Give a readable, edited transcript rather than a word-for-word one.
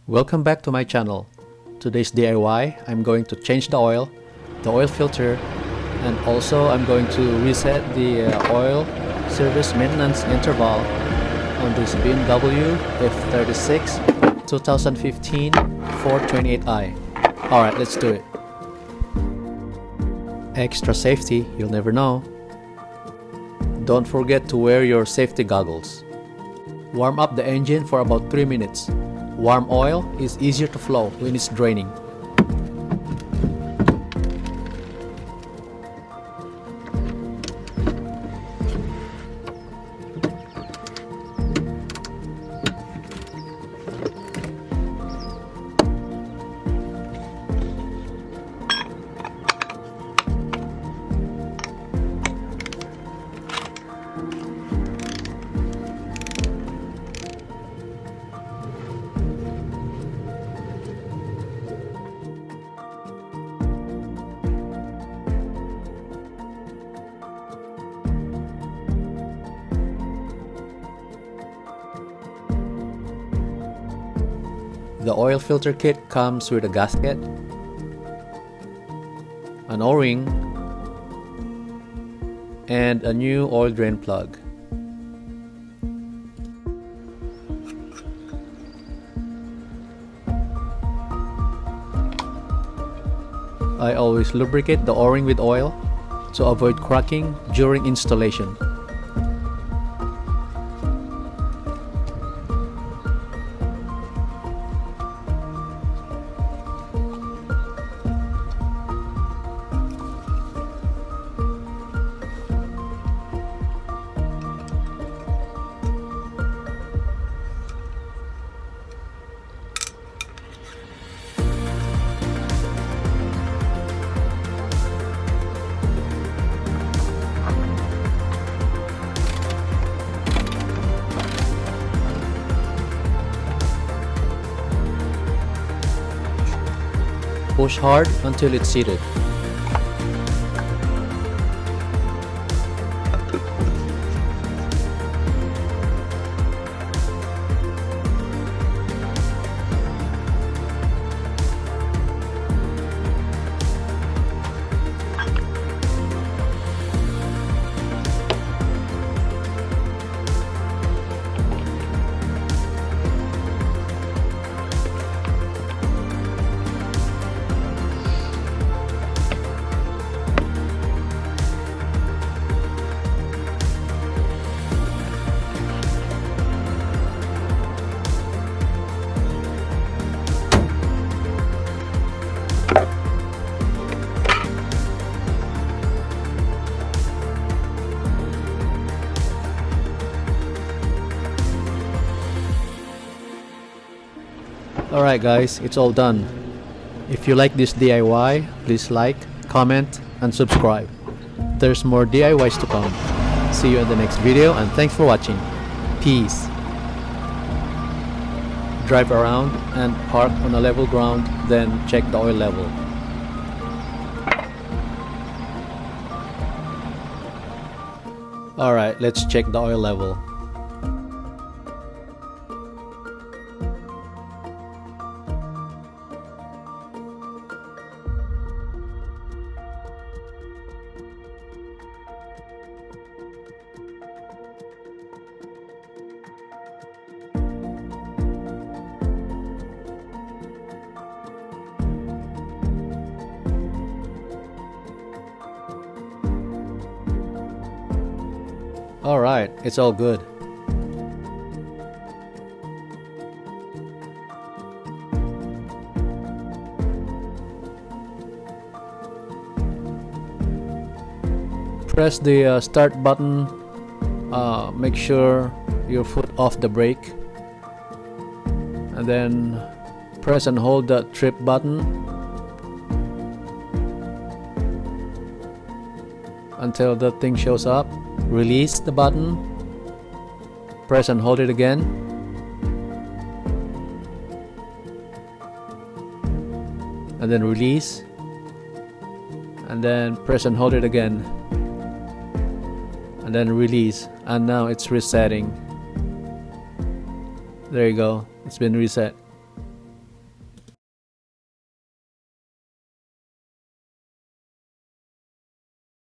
Welcome back to my channel. Today's DIY, I'm going to change the oil filter, and also I'm going to reset the oil service maintenance interval on this BMW F36 2015 428i. Alright, let's do it. Extra safety, you'll never know. Don't forget to wear your safety goggles. Warm up the engine for about 3 minutes. Warm oil is easier to flow when it's draining. The oil filter kit comes with a gasket, an O-ring, and a new oil drain plug. I always lubricate the O-ring with oil to avoid cracking during installation. Push hard until it's seated. Alright guys, it's all done. If you like this DIY, please like, comment, and subscribe. There's more DIYs to come. See you in the next video, and thanks for watching. Peace. Drive around and park on a level ground, then check the oil level. Alright, let's check the oil level. Alright, it's all good. Press the start button, make sure your foot off the brake, and then press and hold the trip button until the thing shows up. Release the button, press and hold it again, and then release, and then press and hold it again, and then release, and now it's resetting. There you go, it's been reset.